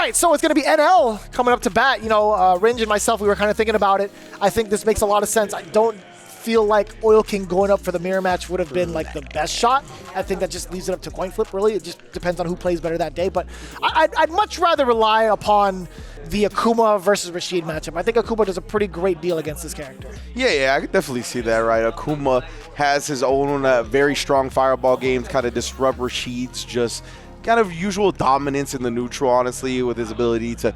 right, so it's going to be NL coming up to bat. You know, Ringe and myself, we were kind of thinking about it. I think this makes a lot of sense. I don't feel like Oil King going up for the mirror match would have been like the best shot. I think that just leaves it up to coin flip, really. It just depends on who plays better that day. But I'd much rather rely upon the Akuma versus Rashid matchup. I think Akuma does a pretty great deal against this character. Yeah, I could definitely see that, right? Akuma has his own very strong fireball game to kind of disrupt Rashid's just kind of usual dominance in the neutral, honestly, with his ability to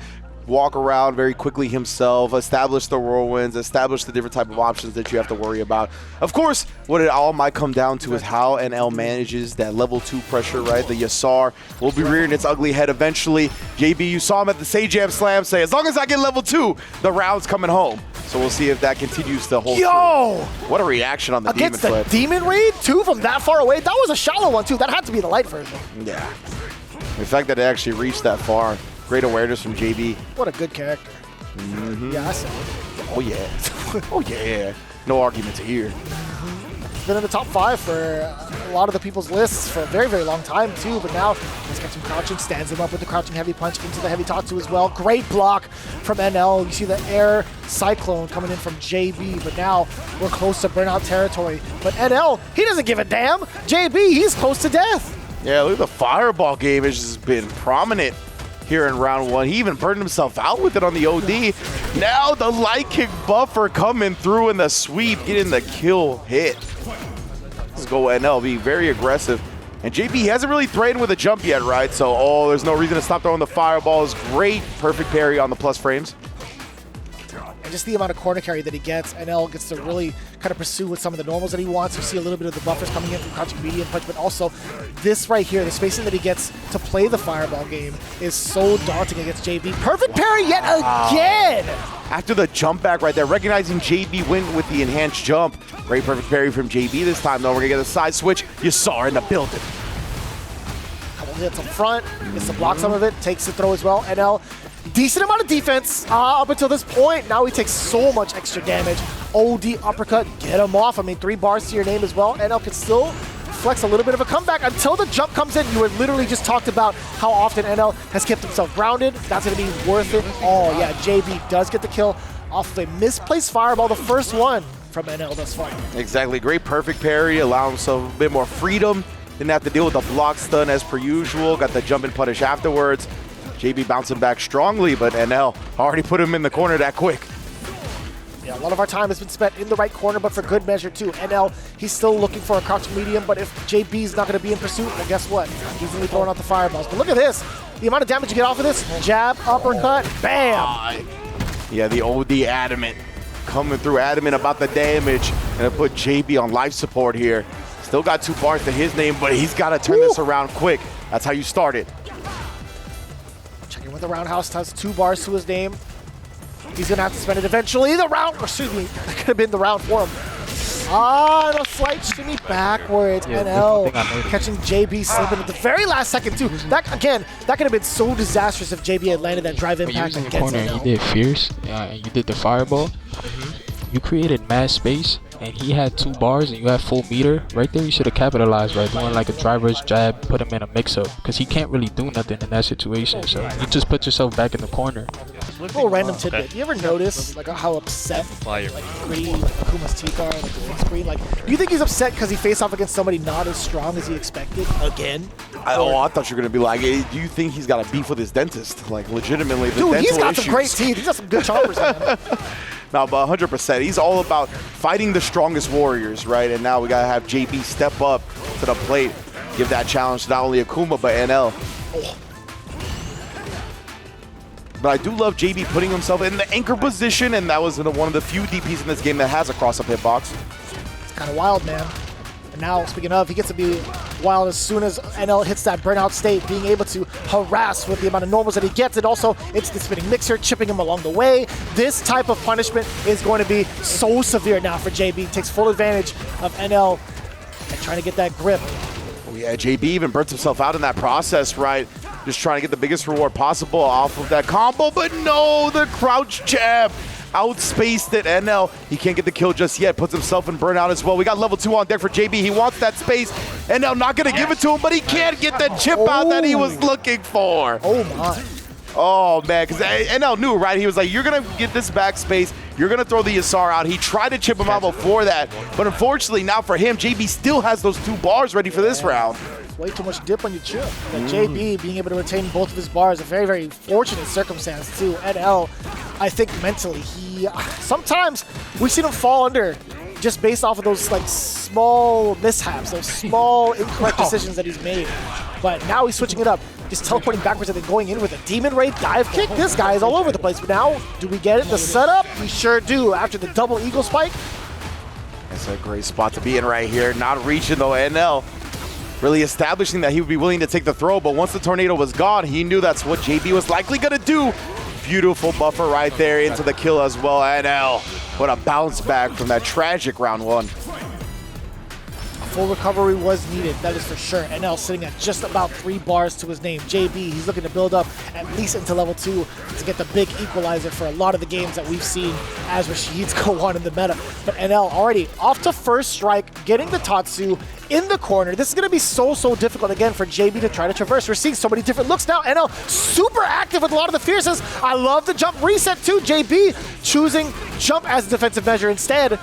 walk around very quickly himself, establish the whirlwinds, establish the different type of options that you have to worry about. Of course, what it all might come down to is how NL manages that level 2 pressure, right? The Yasar will be rearing its ugly head eventually. JB, you saw him at the Sajam Slam say, as long as I get level 2, the round's coming home. So we'll see if that continues to hold Yo! true. What a reaction on the against Demon the Flip. Demon Raid, too, from that far away. That was a shallow one, too. That had to be the light version. Yeah. The fact that it actually reached that far. Great awareness from JB. What a good character. Yeah, I said it. Oh, yeah. Oh, yeah. No arguments here. He's been in the top 5 for a lot of the people's lists for a very, very long time, too. But now he's got some crouching, stands him up with the crouching heavy punch into the heavy Tatsu as well. Great block from NL. You see the air cyclone coming in from JB, but now we're close to burnout territory. But NL, he doesn't give a damn. JB, he's close to death. Yeah, look at the fireball game has just been prominent here in round 1. He even burned himself out with it on the OD. Now the light kick buffer coming through in the sweep, getting the kill hit. Let's go NL, being very aggressive. And JB hasn't really threatened with a jump yet, right? So, there's no reason to stop throwing the fireballs. Great, perfect parry on the plus frames. And just the amount of corner carry that he gets, NL gets to really kind of pursue with some of the normals that he wants. You see a little bit of the buffers coming in from crouching medium punch, but also this right here, the spacing that he gets to play the fireball game is so daunting against JB. Perfect parry yet again! After the jump back right there, recognizing JB went with the enhanced jump. Great perfect parry from JB this time, though. We're going to get a side switch. You saw her in the building. Couple hits up front, gets to block some of it, takes the throw as well. NL, decent amount of defense up until this point. Now he takes so much extra damage. OD uppercut, get him off. I mean, 3 bars to your name as well. NL can still flex a little bit of a comeback until the jump comes in. You had literally just talked about how often NL has kept himself grounded. That's going to be worth it. Oh, yeah, JB does get the kill off of a misplaced fireball, the first one from NL thus far. Exactly. Great perfect parry, allow himself a bit more freedom. Didn't have to deal with the block stun as per usual. Got the jump and punish afterwards. JB bouncing back strongly, but NL already put him in the corner that quick. Yeah, a lot of our time has been spent in the right corner, but for good measure too. NL, he's still looking for a crouching medium, but if JB's not going to be in pursuit, well, guess what? He's going to be throwing out the fireballs. But look at this. The amount of damage you get off of this. Jab, uppercut, bam! Yeah, the OD adamant. Coming through adamant about the damage. Gonna put JB on life support here. Still got 2 bars to his name, but he's got to turn this around quick. That's how you start it. Checking with the roundhouse, has 2 bars to his name. He's going to have to spend it eventually. The round, excuse me, that could have been the round for him. And a slight shimmy backwards. Yeah, NL catching JB sleeping at the very last second, too. That, again, that could have been so disastrous if JB had landed that drive impact against corner, NL. you did fierce, and you did the fireball. You created mad space, and he had 2 bars, and you had full meter. Right there, you should have capitalized, right? Doing like a driver's jab, put him in a mix-up, because he can't really do nothing in that situation. So you just put yourself back in the corner. Little random tidbit. You ever notice like how upset Green, like Akuma's teeth are, like the face green? Like, do you think he's upset because he faced off against somebody not as strong as he expected again? I thought you were gonna be like, hey, do you think he's got a beef with his dentist? Like, legitimately, the dude, dental he's got issues. some great teeth. He's got some good chompers, man. No, but 100%. He's all about fighting the strongest warriors, right? And now we gotta have JB step up to the plate, give that challenge to not only Akuma but NL. Oh. But I do love JB putting himself in the anchor position, and that was one of the few DPs in this game that has a cross-up hitbox. It's kind of wild, man. And now, speaking of, he gets to be wild as soon as NL hits that burnout state, being able to harass with the amount of normals that he gets, and also it's the spinning mixer, chipping him along the way. This type of punishment is going to be so severe now for JB. Takes full advantage of NL and trying to get that grip. Oh yeah, JB even burns himself out in that process, right? Just trying to get the biggest reward possible off of that combo, but no, the crouch jab outspaced it. NL, he can't get the kill just yet, puts himself in burnout as well. We got level 2 on deck for JB. He wants that space. NL not gonna give it to him, but he can't get the chip out that he was looking for. Oh my. Oh, man, because NL knew, right? He was like, you're going to get this backspace. You're going to throw the Yasar out. He tried to chip him out before that. But unfortunately, now for him, JB still has those 2 bars ready for this round. Way too much dip on your chip. But JB being able to retain both of his bars, a very, very fortunate circumstance too. NL, I think mentally, sometimes we've seen him fall under just based off of those like small mishaps, those small incorrect decisions that he's made. But now he's switching it up. Just teleporting backwards and then going in with a Demon Ray dive kick. This guy is all over the place. But now, do we get it? The setup? We sure do. After the double Eagle Spike. That's a great spot to be in right here. Not reaching though, NL. Really establishing that he would be willing to take the throw, but once the tornado was gone, he knew that's what JB was likely gonna do. Beautiful buffer right there into the kill as well. NL, what a bounce back from that tragic round 1. Full recovery was needed, that is for sure. NL sitting at just about 3 bars to his name. JB, he's looking to build up at least into level 2 to get the big equalizer for a lot of the games that we've seen as Rashid's go on in the meta. But NL already off to first strike, getting the Tatsu in the corner. This is going to be so difficult again for JB to try to traverse. We're seeing so many different looks now. NL super active with a lot of the fierces. I love the jump reset too. JB choosing jump as a defensive measure instead.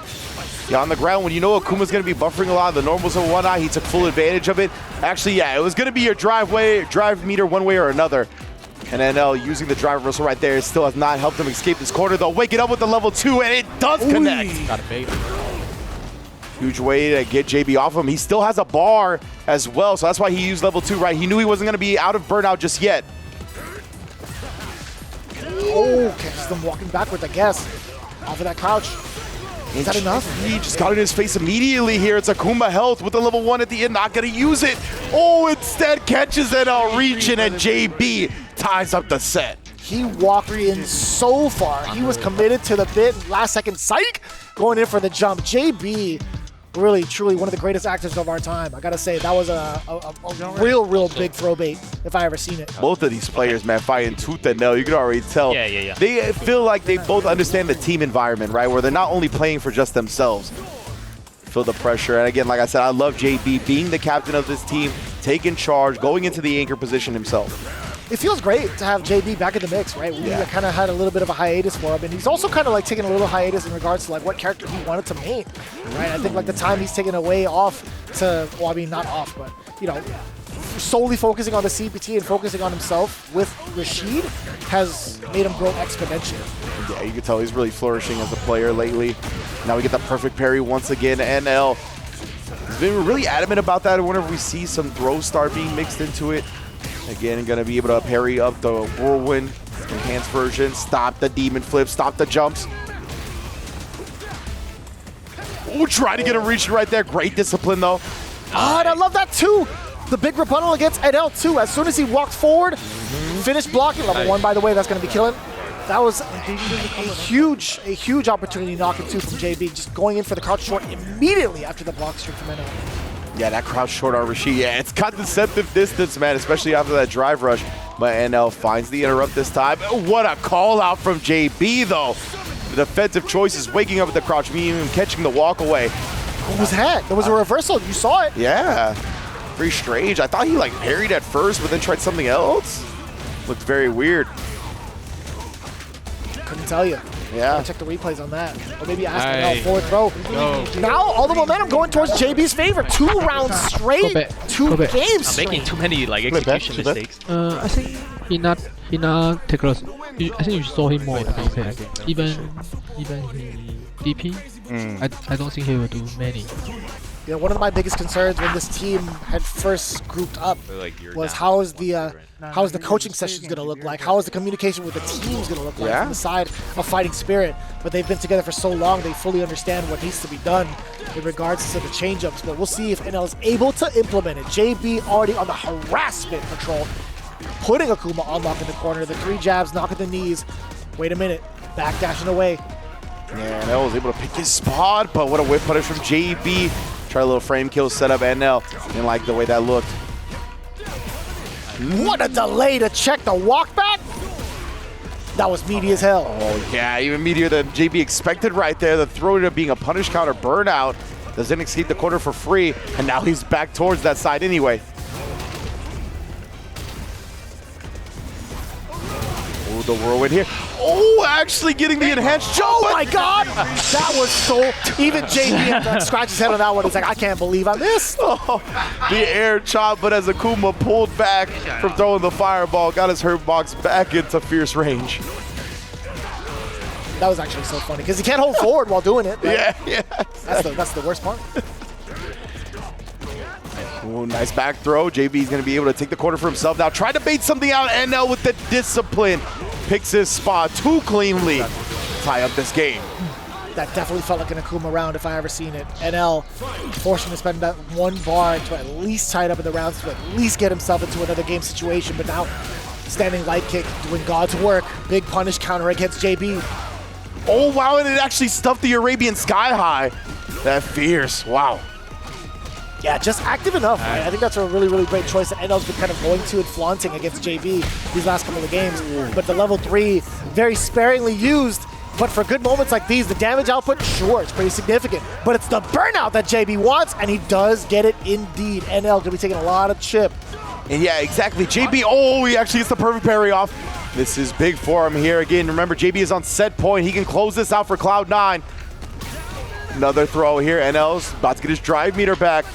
Yeah, on the ground, when you know Akuma's going to be buffering a lot of the normals and whatnot, he took full advantage of it. Actually, yeah, it was going to be your drive meter one way or another. And NL using the drive reversal right there still has not helped him escape this corner, though. Waking up with the level 2, and it does connect. Got a bait. Huge way to get JB off him. He still has a bar as well, so that's why he used level 2, right? He knew he wasn't going to be out of burnout just yet. Oh, catches them walking backwards, I guess. Off of that crouch. Is that enough? He just got in his face immediately here. It's Akuma health with the level 1 at the end, not going to use it. Oh, instead catches NL reaching, and JB ties up the set. He walked in so far. He was committed to the bit. Last second, psych, going in for the jump. JB, really, truly one of the greatest actors of our time. I gotta say, that was a real big throw bait if I ever seen it. Both of these players, man, fighting tooth and nail. You can already tell. Yeah. They feel like they both understand the team environment, right? Where they're not only playing for just themselves. Feel the pressure. And again, like I said, I love JB being the captain of this team, taking charge, going into the anchor position himself. It feels great to have JB back in the mix, right? We kind of had a little bit of a hiatus for him, and he's also kind of like taking a little hiatus in regards to like what character he wanted to main, right? I think like the time he's taken away off to, well, I mean not off, but you know, solely focusing on the CPT and focusing on himself with Rashid has made him grow exponentially. Yeah, you can tell he's really flourishing as a player lately. Now we get the perfect parry once again. NL has been really adamant about that whenever we see some throw star being mixed into it. Again, going to be able to parry up the whirlwind enhanced version, stop the demon flip, stop the jumps. Oh, try to get a reach right there. Great discipline, though. Oh, and I love that, too. The big rebuttal against NL, too. As soon as he walked forward, finished blocking. Level 1, by the way, that's going to be killing. That was a huge opportunity knocking, too, from JB. Just going in for the crouch short immediately after the block streak from NL. Yeah, that crouch short on Rashid. Yeah, it's got deceptive distance, man, especially after that drive rush. But NL finds the interrupt this time. What a call out from JB, though. The defensive choices, waking up at the crouch, meaning him catching the walk away. What was that? There was a reversal. You saw it. Yeah, very strange. I thought he like parried at first, but then tried something else. Looked very weird. Couldn't tell you. Yeah. I'll check the replays on that. Or maybe ask NL forward throw. Now all the momentum going towards JB's favor. 2 rounds straight. 2 games I'm making too many like execution mistakes. I think he not take loss. I think you saw him more. Even he DP. I don't think he will do many. Yeah, one of my biggest concerns when this team had first grouped up was how is the coaching sessions going to look like? How is the communication with the teams going to look like from the side of Fighting Spirit? But they've been together for so long, they fully understand what needs to be done in regards to the change-ups. But we'll see if NL is able to implement it. JB already on the harassment patrol, putting Akuma on lock in the corner. The 3 jabs, knock at the knees. Wait a minute, backdashing away. Yeah, NL was able to pick his spot, but what a whip punish from JB. Try a little frame kill setup. NL didn't like the way that looked. What a delay to check the walk back. That was meaty as hell. Oh yeah, even meatier than JB expected right there. The throw ended up being a punish counter burnout. Doesn't escape the corner for free, and now he's back towards that side anyway. the whirlwind here. Oh, actually getting the enhanced jump. Oh my God! That was so, even JB had to scratch his head on that one. He's like, I can't believe I missed. Oh, the air chop, but as Akuma pulled back from throwing the fireball, got his hurt box back into fierce range. That was actually so funny because he can't hold forward while doing it. Right? Yeah. That's the worst part. Ooh, nice back throw. JB's going to be able to take the corner for himself now. Try to bait something out. NL with the discipline. Picks his spot too cleanly. Tie up this game. That definitely felt like an Akuma round if I ever seen it. NL forcing to spend that one bar to at least tie it up in the rounds to at least get himself into another game situation. But now standing light kick, doing God's work. Big punish counter against JB. Oh, wow, and it actually stuffed the Arabian Sky High. That fierce. Wow. Yeah, just active enough. Right? I think that's a really, really great choice that NL's been kind of going to and flaunting against JB these last couple of games. But the level 3, very sparingly used. But for good moments like these, the damage output, sure, it's pretty significant. But it's the burnout that JB wants, and he does get it indeed. NL going to be taking a lot of chip. And yeah, exactly. JB, oh, he actually gets the perfect parry off. This is big for him here. Again, remember, JB is on set point. He can close this out for Cloud9. Another throw here. NL's about to get his drive meter back.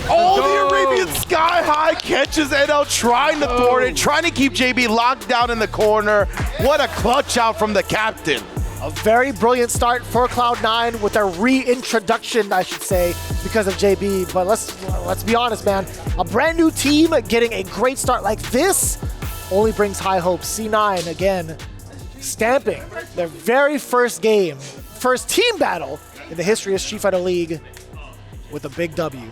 Oh, the Arabian Sky High catches NL trying to thwart it, trying to keep JB locked down in the corner. What a clutch out from the captain. A very brilliant start for Cloud9 with a reintroduction, I should say, because of JB. But let's be honest, man. A brand new team getting a great start like this only brings high hopes. C9, again, stamping their very first game, first team battle in the history of Street Fighter League with a big W.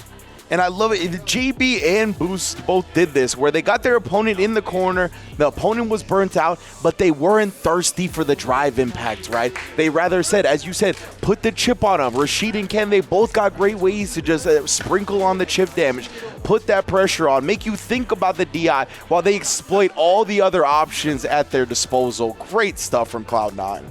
And I love it. JB and Boost both did this, where they got their opponent in the corner. The opponent was burnt out, but they weren't thirsty for the drive impact, right? They rather said, as you said, put the chip on them. Rashid and Ken, they both got great ways to just sprinkle on the chip damage, put that pressure on, make you think about the DI while they exploit all the other options at their disposal. Great stuff from Cloud9.